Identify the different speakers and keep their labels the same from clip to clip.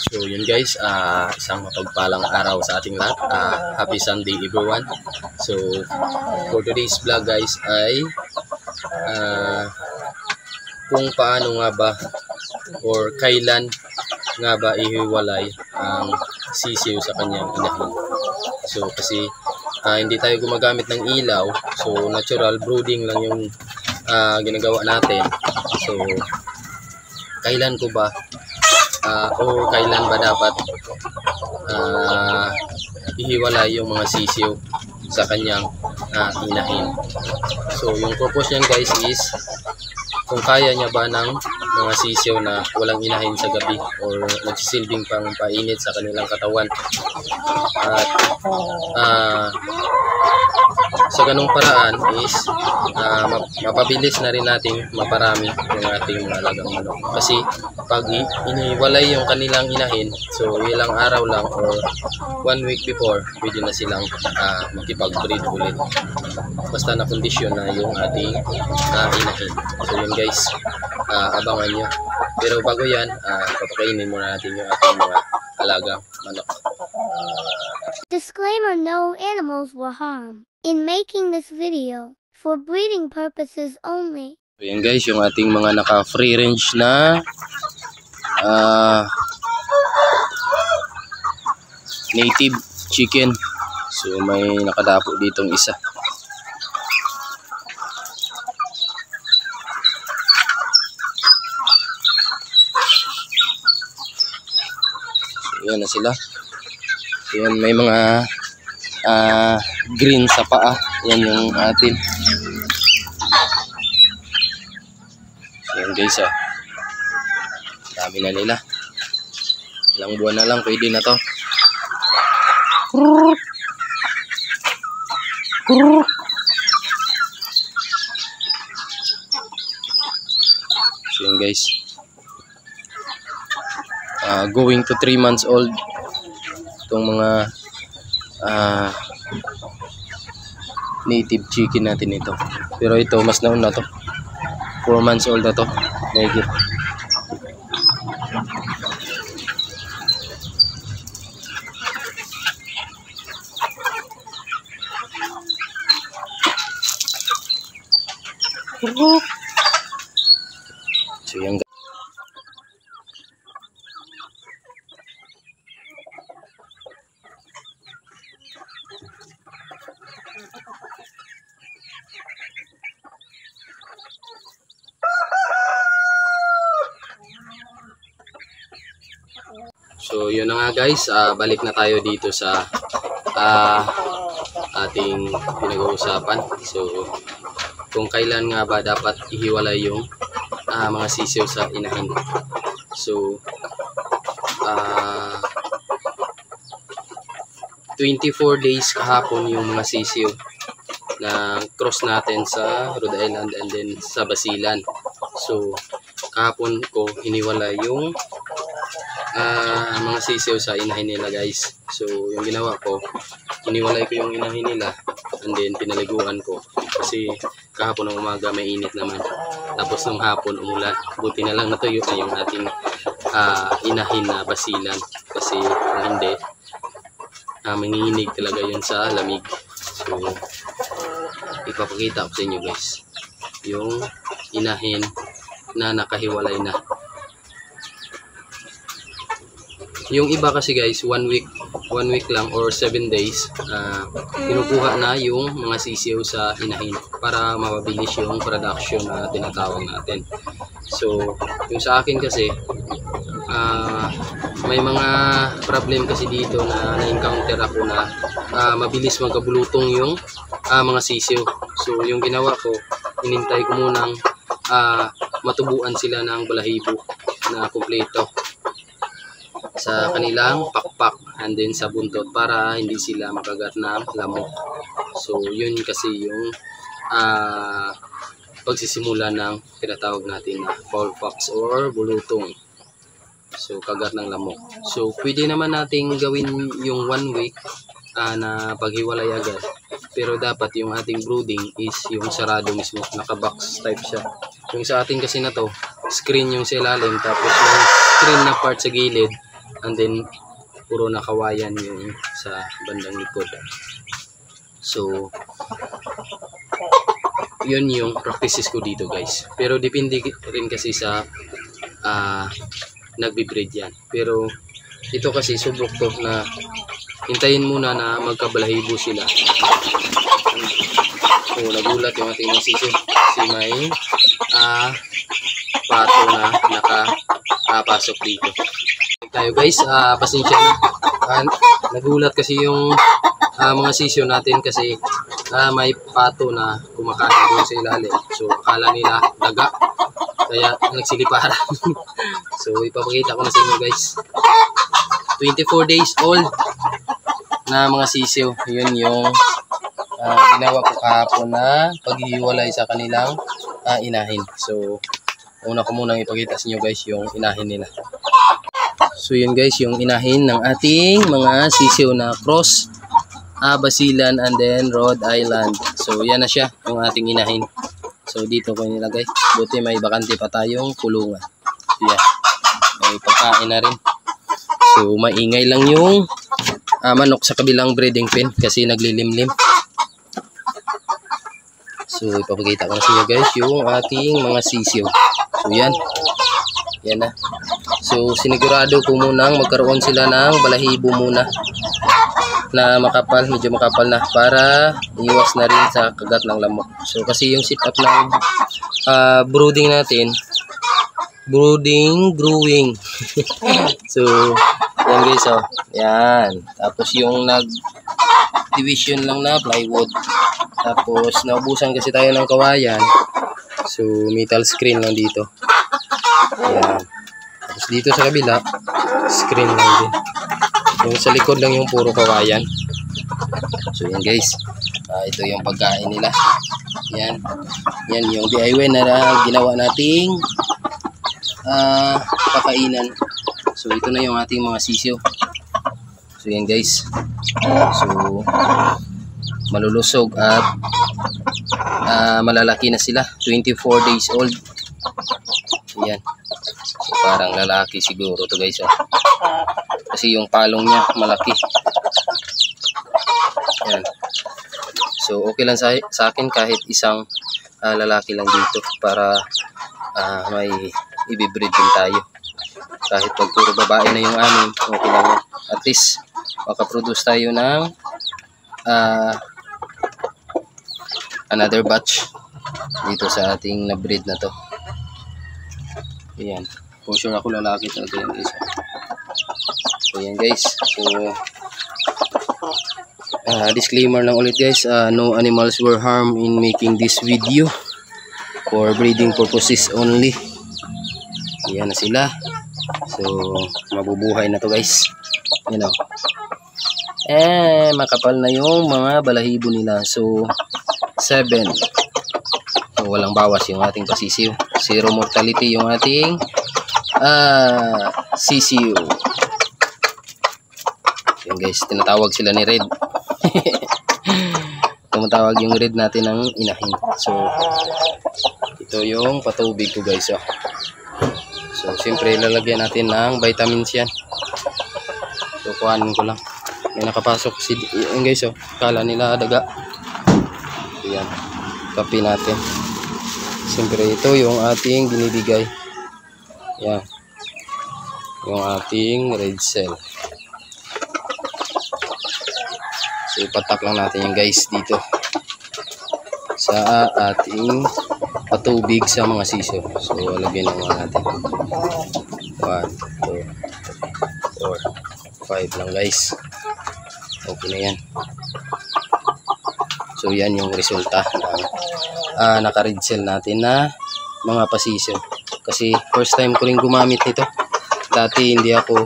Speaker 1: So yun guys, isang mapagpalang araw sa ating lahat. Happy Sunday everyone. So for today's vlog guys ay kung paano nga ba or kailan nga ba ihiwalay ang sisiw sa kanyang inahin. So kasi hindi tayo gumagamit ng ilaw, so natural brooding lang yung ginagawa natin. So kailan ko ba o kailan ba dapat ihiwalay yung mga sisiw sa kanyang inahin. So yung purpose niyan guys is kung kaya niya ba ng mga sisiw na walang inahin sa gabi or nagsisilbing pang painit sa kanilang katawan. At sa ganung paraan is mapabilis na rin natin maparami yung ating mga alagang manok. Kasi pag iniwalay yung kanilang inahin, so ilang araw lang or 1 week before, pwede na silang makipag-breed ulit. Basta na kondisyon na yung ating inahin. So yun guys, abangan nyo. Pero bago yan, papakainin muna natin yung ating mga alagang manok.
Speaker 2: Disclaimer: no animals were harmed in making this video, for breeding purposes only.
Speaker 1: So yan guys, yung ating mga naka-free range na native chicken. So may nakadapo ditong isa. So yan na sila. So yan, may mga green sa paa. Yan yung atin. So yan guys, dami na nila. Ilang buwan na lang pwede na to. So yan guys, going to 3 months old itong mga native chicken natin ito. Pero ito mas nauna to, 4 months old na to. Mahigit. So yan. So yun na nga guys, balik na tayo dito sa ating pinag-uusapan. So kung kailan nga ba dapat ihiwalay yung mga sisiw sa inahin. So 24 days kahapon yung mga sisiw na cross natin sa Rhode Island and then sa Basilan. So kahapon ko hiniwalay yung mga sisiw sa inahin nila guys. So yung ginawa ko, hiniwalay ko yung inahin nila and then pinaliguan ko kasi kahapon ng umaga may init naman, tapos ng hapon umulan. Buti na lang natuyo na yung ating inahin na Basilan kasi kung hindi manginginig talaga yun sa lamig. So ipapakita ko sa inyo guys yung inahin na nakahiwalay na. Yung iba kasi guys 1 week lang or 7 days kinukuha na yung mga sisiw sa inahin para mapabilis yung production na tinatawag natin. So yung sa akin kasi may mga problem kasi dito na na-encounter ako na mabilis magkabulutong yung mga sisiw. So yung ginawa ko, inintay ko munang matubuan sila ng balahibo na kumpleto sa kanilang pakpak and then sa buntot para hindi sila makagat ng lamok. So yun kasi yung pagsisimula ng tinatawag natin na fowl pox or bulutong. So kagat ng lamok. So pwede naman nating gawin yung 1 week na paghiwalay agad. Pero dapat yung ating brooding is yung sarado mismo, naka-box type siya. Yung sa atin kasi na to, screen yung sa ilalim, tapos yung screen na part sa gilid and then puro nakawayan yung sa bandang likod. So yun yung practices ko dito guys, pero depende rin kasi sa nagbe-breed yan. Pero ito kasi subok to na hintayin muna na magkabalahibo sila. So nagulat yung ating mga sisyo kasi may pato na nakapasok dito. Tayo guys, pasensya na. Nagulat kasi yung mga sisyo natin kasi may pato na kumakain doon sa ilalim. So akala nila daga, kaya nagsiliparan. So ipapakita ko na sa inyo guys. 24 days old na mga sisyo. Yun yung ginawa ko kahapon na paghihiwalay sa kanilang inahin. So una ko munang ipakita sa inyo guys yung inahin nila. So yun guys yung inahin ng ating mga sisyo na cross Basilan and then Rhode Island. So yan na siya yung ating inahin. So dito ko nilagay. Buti may bakante pa tayong kulungan. So yan. May pagkain na rin. So maingay lang yung manok sa kabilang breeding pen kasi naglilimlim. So ipapakita ko na sa inyo guys yung ating mga sisyo. So yan. Yan na. So sinigurado ko munang magkaroon sila ng balahibo muna na makapal, medyo makapal na para iwas na rin sa kagat ng lamok. So kasi yung setup ng brooding natin, growing. So yan guys, oh. Yan. Tapos yung nag-division lang na plywood. Tapos naubusan kasi tayo ng kawayan. So metal screen lang dito. Yan. Tapos dito sa kabila, screen lang din. Yung sa likod lang yung puro kawayan. So yan guys. Ito yung pagkain nila. Yan. Yan yung DIY na ginawa nating pakainan. So ito na yung ating mga sisyo. So yan guys. So malulusog at malalaki na sila. 24 days old. So yan. So parang lalaki siguro to guys. Kasi yung palong niya malaki. Yan. So okay lang sa akin kahit isang lalaki lang dito para may ibibreed din tayo. Kahit pag puro babae na yung amin, okay lang yan. At least makaproduce tayo ng another batch dito sa ating na-breed na to. Ayan. For sure ako lalaki talaga yan guys. So yan guys. So disclaimer lang ulit guys. No animals were harmed in making this video. For breeding purposes only. Ayan na sila. So mabubuhay na to guys. You know. Makapal na yung mga balahibo nila. So 7. So walang bawas yung ating pasisiw. 0 mortality yung ating sisiw. Yan guys, tinatawag sila ni Red. Tumatawag yung Red natin ng inahin. So ito yung patubig ko guys. So siyempre lalagyan natin ng vitamins yan. So kuhanin ko lang. May nakapasok si yan guys. Kala nila daga. Ayan. Kapi natin. Siyempre ito yung ating binibigay. Yan. Yung ating red cell. So ipatak lang natin yung guys dito sa ating patubig sa mga sisyo. So lagyan lang natin 1, 2, 3, 4, 5 lang guys. Okay na yan. So yan yung resulta ng naka-red cell natin na mga pasisyo. Kasi first time ko rin gumamit nito. Dati hindi ako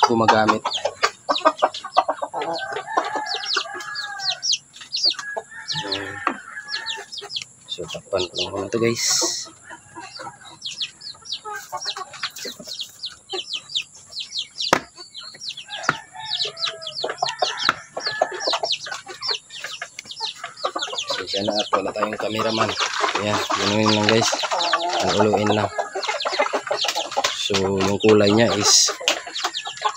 Speaker 1: gumagamit. So takpan ko lang muna ito guys. Siya na at wala tayong cameraman. Ayan, ganoon lang guys. Uluin lang. So yung kulay niya is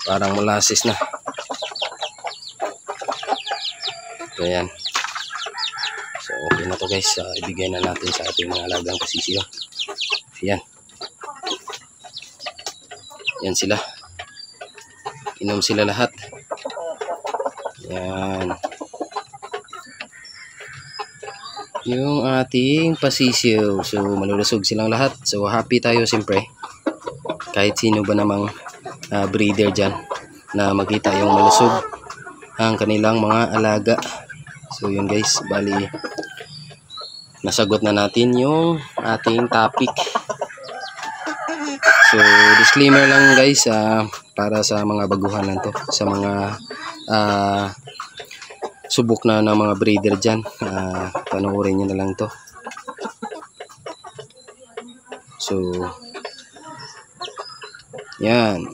Speaker 1: Parang molasses na. So, ayan. So, okay na to guys. Ibigay na natin sa ating mga alagang pasisyo. Ayan. Yan sila. Inom sila lahat. Yan. Yung ating pasisyo. So, malulusog silang lahat. So, happy tayo siyempre. Kahit sino ba namang breeder dyan na makita yung malusog ang kanilang mga alaga. So, yun guys. Bali, nasagot na natin yung ating topic. So, disclaimer lang guys, para sa mga baguhan lang to, sa mga subok na ng mga breeder dyan, panoorin nyo na lang to. So, yan.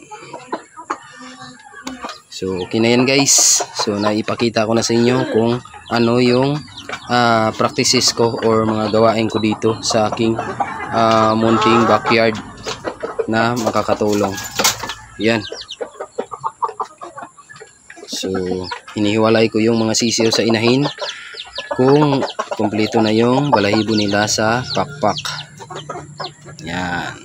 Speaker 1: So, okay na yan guys. So, naipakita ko na sa inyo kung ano yung practices ko or mga gawain ko dito sa aking munting backyard na makakatulong. Yan. So, hinihiwalay ko yung mga sisiyo sa inahin kung kumpleto na yung balahibo nila sa pakpak. Yan.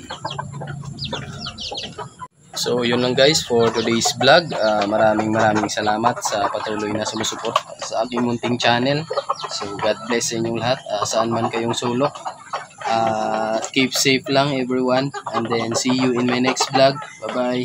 Speaker 1: So, yun lang guys for today's vlog. Maraming salamat sa patuloy na sumusuport sa aking munting channel. So, God bless sa inyong lahat. Saan man kayong sulok. Keep safe lang everyone, and then see you in my next vlog. Bye bye.